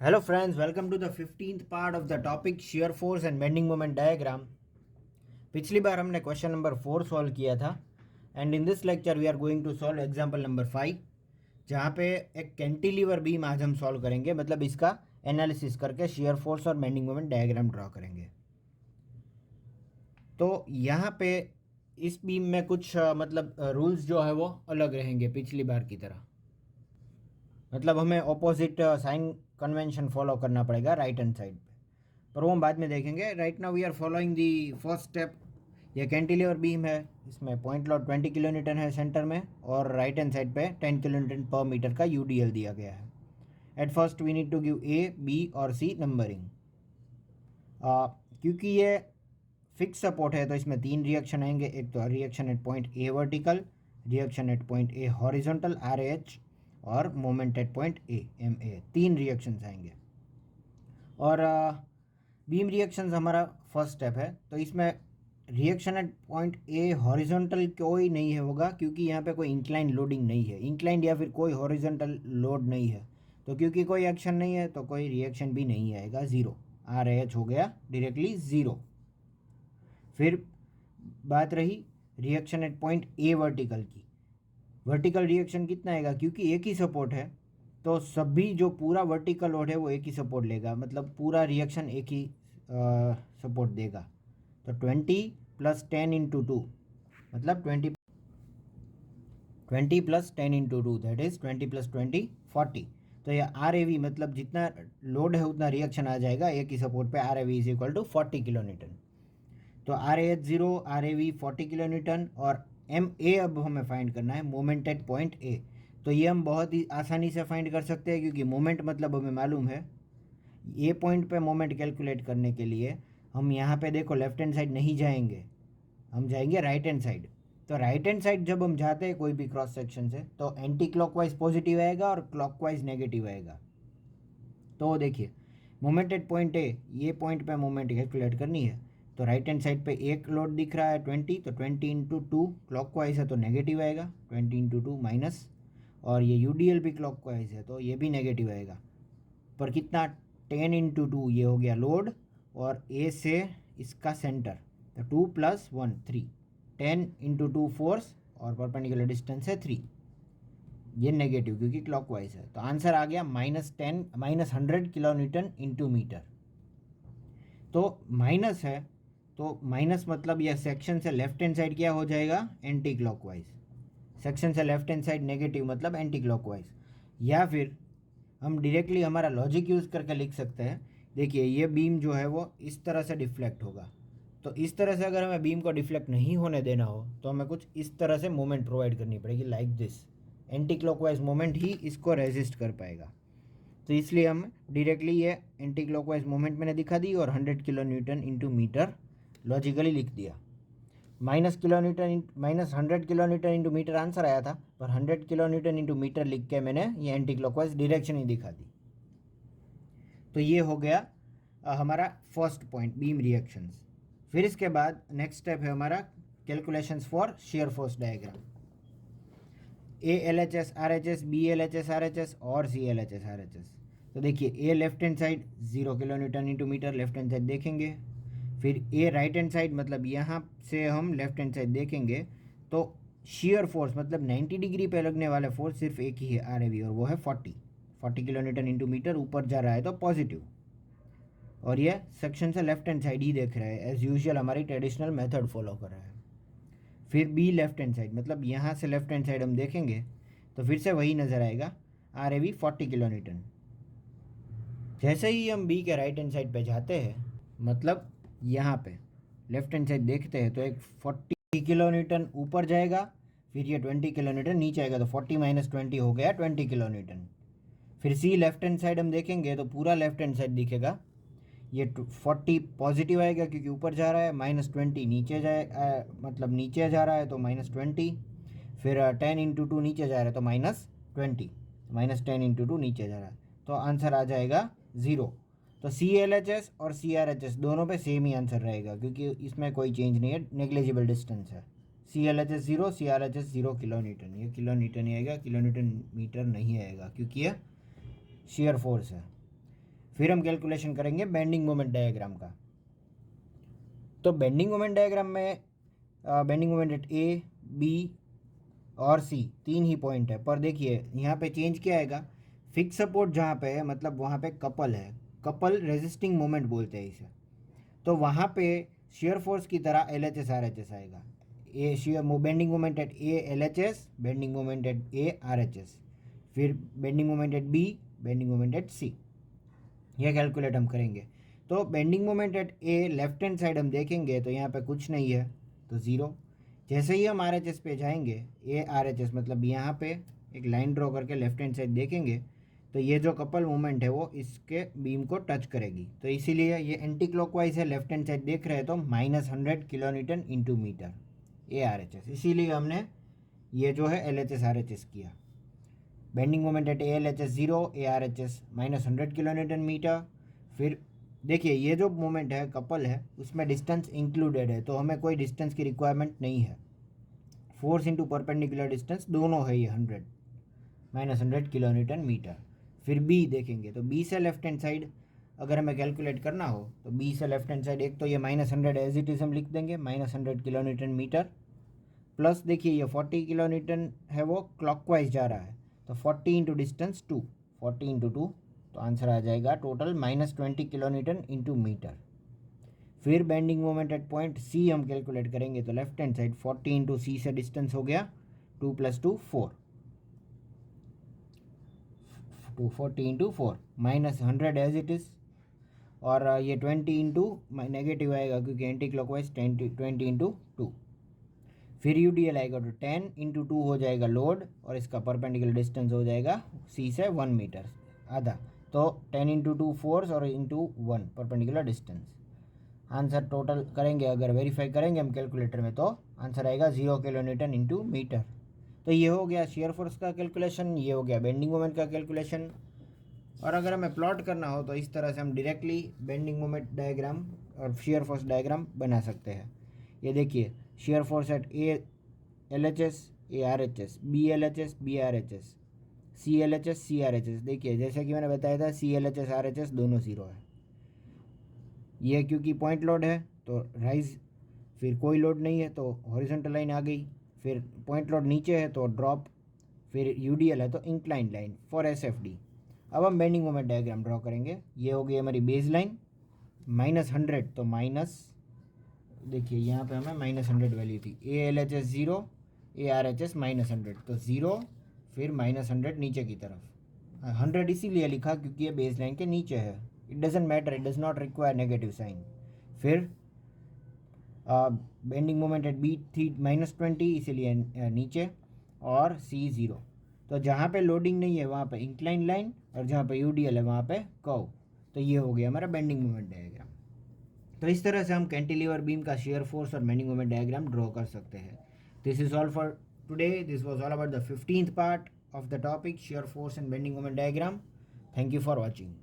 Hello friends, welcome to the 15th part of the topic shear force and bending moment diagram. पिछली बार हमने question number 4 solve किया था and in this lecture we are going to solve example number 5 जहाँ पे एक cantilever beam आज हम solve करेंगे, मतलब इसका एनालिसिस करके शेयर फोर्स और बेंडिंग मोमेंट डायग्राम ड्रॉ करेंगे। तो यहाँ पे इस बीम में कुछ मतलब रूल्स जो है वो अलग रहेंगे पिछली बार की तरह, मतलब हमें ऑपोजिट साइन कन्वेंशन फॉलो करना पड़ेगा राइट हैंड साइड पे, पर वो हम बाद में देखेंगे। Right now we are following the first step. ये कैंटिलीवर बीम है, इसमें पॉइंट लोड 20 किलो न्यूटन है सेंटर में और राइट हैंड साइड पे 10 किलो न्यूटन पर मीटर का यूडीएल दिया गया है। At first we need to give A, B और सी नंबरिंग। क्योंकि ये फिक्स सपोर्ट है तो इसमें 3 रिएक्शन आएंगे। एक तो reaction at point A vertical, reaction at point A horizontal R H और moment at point A M A, 3 reactions आएंगे। और बीम रिएक्शंस हमारा फर्स्ट स्टेप है, तो इसमें reaction at point A horizontal कोई नहीं है होगा, क्योंकि यहाँ पे कोई इंक्लाइन लोडिंग नहीं है, इंक्लाइंड या फिर कोई हॉरिजॉन्टल लोड नहीं है, तो क्योंकि कोई एक्शन नहीं है तो कोई रिएक्शन भी नहीं आएगा, ज़ीरो। आर एच हो गया डायरेक्टली ज़ीरो। फिर बात रही reaction at point A vertical की। वर्टिकल रिएक्शन कितना आएगा, क्योंकि एक ही सपोर्ट है तो सभी जो पूरा वर्टिकल लोड है वो एक ही सपोर्ट लेगा, मतलब पूरा रिएक्शन एक ही सपोर्ट देगा। तो 20 + 10 × 2 मतलब 20 + 10 × 2 दैट इज़ 20 + 20 40। तो ये आर ए वी मतलब जितना लोड है उतना रिएक्शन आ जाएगा एक ही सपोर्ट पे। R A V = 40 kilo newton. तो R A H 0, R A V 40 kilo newton और एम ए अब हमें फाइंड करना है, मोमेंट एट पॉइंट ए। तो ये हम बहुत ही आसानी से फाइंड कर सकते हैं, क्योंकि मोमेंट मतलब हमें मालूम है। ये पॉइंट पे मोमेंट कैलकुलेट करने के लिए हम यहाँ पे देखो लेफ्ट हैंड साइड नहीं जाएंगे, हम जाएंगे राइट हैंड साइड। तो राइट हैंड साइड जब हम जाते हैं कोई भी क्रॉस सेक्शन से तो एंटी क्लॉकवाइज पॉजिटिव आएगा और क्लॉकवाइज नेगेटिव आएगा। तो देखिए मोमेंट एट पॉइंट ए, ये पॉइंट पे मोमेंट कैलकुलेट करनी है। तो राइट हैंड साइड पे एक लोड दिख रहा है 20, तो 20 × 2 क्लॉकवाइज है तो नेगेटिव आएगा, 20 × 2 माइनस, और ये यूडीएल भी क्लॉकवाइज है तो ये भी नेगेटिव आएगा। पर कितना, 10 × 2 ये हो गया लोड, और ए से इसका सेंटर, तो 2 + 1 3, 10 × 2 फोर्स और परपेंडिकुलर डिस्टेंस है 3, ये नेगेटिव क्योंकि क्लॉकवाइज है। तो आंसर आ गया -100 किलो न्यूटन × मीटर। तो माइनस है तो माइनस मतलब यह सेक्शन से लेफ्ट हैंड साइड क्या हो जाएगा, एंटी क्लॉकवाइज। सेक्शन से लेफ्ट हैंड साइड नेगेटिव मतलब एंटी क्लॉकवाइज। या फिर हम डायरेक्टली हमारा लॉजिक यूज़ करके लिख सकते हैं। देखिए ये बीम जो है वो इस तरह से डिफ्लेक्ट होगा, तो इस तरह से अगर हमें बीम को डिफ्लेक्ट नहीं होने देना हो तो हमें कुछ इस तरह से मोमेंट प्रोवाइड करनी पड़ेगी, like this. Anti clockwise moment ही इसको रेजिस्ट कर पाएगा, तो इसलिए हम डायरेक्टली ये एंटी क्लॉकवाइज मोमेंट मैंने दिखा दी और 100 किलो न्यूटन × मीटर लॉजिकली लिख दिया। -100 किलो न्यूटन × मीटर आंसर आया था, पर 100 किलो न्यूटन × मीटर लिख के मैंने ये एंटी क्लॉकवाइज डायरेक्शन ही दिखा दी। तो ये हो गया हमारा फर्स्ट पॉइंट, बीम रिएक्शंस। फिर इसके बाद नेक्स्ट स्टेप है हमारा calculations for shear force diagram. A L H S R H S, B L H S R H S और C L H S R H S. तो देखिए A left hand side 0 kilo newton × metre, left hand side देखेंगे। फिर ए right hand side, मतलब यहाँ से हम left hand side देखेंगे तो शेयर फोर्स मतलब 90 डिग्री पे लगने वाला फोर्स सिर्फ एक ही है, आर ए वी, और वो है 40 किलो न्यूटन × मीटर। ऊपर जा रहा है तो पॉजिटिव, और ये सेक्शन से लेफ्ट हैंड साइड ही देख रहा है, एज यूजुअल हमारी ट्रेडिशनल मेथड फॉलो कर रहा है। फिर बी लेफ्ट हैंड साइड, मतलब यहाँ से लेफ्ट हैंड साइड हम देखेंगे तो फिर से वही नज़र आएगा, R A V 40 kilo Newton. जैसे ही हम बी के राइट हैंड साइड पे जाते हैं, मतलब यहाँ पे लेफ्ट हैंड साइड देखते हैं, तो एक 40 किलो न्यूटन ऊपर जाएगा, फिर ये 20 किलो न्यूटन नीचे आएगा, तो 40 - 20 हो गया 20 किलो न्यूटन। फिर सी लेफ्ट हैंड साइड हम देखेंगे तो पूरा लेफ्ट हैंड साइड दिखेगा, ये 40 पॉजिटिव आएगा क्योंकि ऊपर जा रहा है, -20 नीचे जाए मतलब नीचे जा रहा है तो -20, फिर 10 × 2 नीचे जा रहा है तो -20, -10 × 2 नीचे जा रहा है, तो आंसर आ जाएगा 0। तो सी एल एच एस और सी आर एच एस दोनों पे सेम ही आंसर रहेगा, क्योंकि इसमें कोई चेंज नहीं है, नेग्लिजिबल डिस्टेंस है। C L H S 0, C R H S 0 kilo Newton, ये किलो न्यूटन ही आएगा, किलो न्यूटन मीटर नहीं आएगा, क्योंकि ये शेयर फोर्स है। फिर हम कैलकुलेशन करेंगे बेंडिंग मोमेंट डायग्राम का। तो बेंडिंग मोमेंट डायग्राम में bending moment at A, B और सी 3 ही पॉइंट है, पर देखिए यहाँ पे चेंज क्या आएगा, फिक्स सपोर्ट जहाँ पे है मतलब वहाँ पे कपल है, कपल रेजिस्टिंग मोमेंट बोलते हैं इसे। तो वहाँ पे शेयर फोर्स की तरह LHS RHS आएगा। A shear bending moment at A LHS, bending moment at A RHS, फिर bending moment at B, bending moment at C. यह कैलकुलेट हम करेंगे। तो bending moment at A left hand side हम देखेंगे तो यहाँ पे कुछ नहीं है, तो ज़ीरो। जैसे ही हम RHS पे जाएंगे, ए RHS मतलब यहाँ पे एक लाइन ड्रॉ करके लेफ्ट हैंड साइड देखेंगे तो ये जो कपल मोमेंट है वो इसके बीम को टच करेगी, तो इसीलिए ये एंटी क्लॉकवाइज है, लेफ्ट हैंड साइड देख रहे हैं तो -100 kilonewton into metre A RHS, इसीलिए हमने ये जो है LHS RHS किया। Bending moment at ALHS 0, ARHS -100 kilonewton metre. फिर देखिए ये जो मोमेंट है कपल है उसमें डिस्टेंस इंक्लूडेड है, तो हमें कोई डिस्टेंस की रिक्वायरमेंट नहीं है। फोर्स इंटू परपेंडिकुलर डिस्टेंस दोनों है ये 100 -100 किलोन्यूटन मीटर। फिर बी देखेंगे तो बी से लेफ्ट हैंड साइड अगर हमें कैलकुलेट करना हो तो बी से लेफ्ट हैंड साइड एक तो ये -100 एज इट इज़ हम लिख देंगे, -100 किलोन्यूटन मीटर, प्लस देखिए ये 40 किलोन्यूटन है वो क्लॉकवाइज जा रहा है, तो 40 इंटू डिस्टेंस 2, 40 इंटू 2, तो आंसर आ जाएगा टोटल -20 किलोन्यूटन इंटू मीटर। फिर bending moment at point C हम कैलकुलेट करेंगे तो left hand side 40 into C से डिस्टेंस हो गया 2 + 2 4, 240 इंटू 4 -100 एज इट इज़, और ये 20 इंटू नेगेटिव आएगा क्योंकि एंटी क्लॉकवाइज 20 इंटू 2। फिर UDL आएगा तो 10 इंटू 2 हो जाएगा लोड, और इसका परपेंडिकुलर डिस्टेंस हो जाएगा सी से 1 मीटर आधा, तो 10 इंटू 2 फोर्स और into 1 perpendicular distance. Answer total करेंगे अगर वेरीफाई करेंगे हम कैलकुलेटर में तो आंसर आएगा 0 किलोन्यूटन इंटू मीटर। तो ये हो गया शेयर फोर्स का कैलकुलेशन, ये हो गया बेंडिंग मोमेंट का कैलकुलेशन। और अगर हमें प्लॉट करना हो तो इस तरह से हम डायरेक्टली बेंडिंग मोमेंट डायग्राम और शेयर फोर्स डायग्राम बना सकते हैं। ये देखिए shear force at A LHS ARHS, B LHS BRHS, C LHS CRHS। देखिए जैसे कि मैंने बताया था C LHS RHS दोनों 0 है। ये क्योंकि पॉइंट लोड है तो राइज, फिर कोई लोड नहीं है तो हॉरिजॉन्टल लाइन आ गई, फिर पॉइंट लोड नीचे है तो ड्रॉप, फिर UDL है तो इंक्लाइन लाइन फॉर SFD। अब हम बेंडिंग मोमेंट डायग्राम ड्रॉ करेंगे। ये हो गई हमारी बेस लाइन, -100 तो माइनस, देखिए यहाँ पे हमें -100 वैल्यू थी, ALHS 0, ARHS -100, तो 0 फिर -100 नीचे की तरफ, 100 इसीलिए लिखा क्योंकि ये बेस लाइन के नीचे है, it doesn't matter, it does not require negative sign. फिर बेंडिंग मोमेंट एट बी थी -20 इसीलिए नीचे, और C 0, तो जहाँ पे लोडिंग नहीं है वहाँ पे इंक्लाइन लाइन, और जहाँ पे UDL है वहाँ पे कर्व। तो ये हो गया हमारा बेंडिंग मोमेंट डायग्राम। तो इस तरह से हम कैंटिलीवर बीम का शेयर फोर्स और बेंडिंग मोमेंट डायग्राम ड्रॉ कर सकते हैं। This is all for today, this was all about the 15th part of the topic shear force and bending moment diagram. Thank you for watching.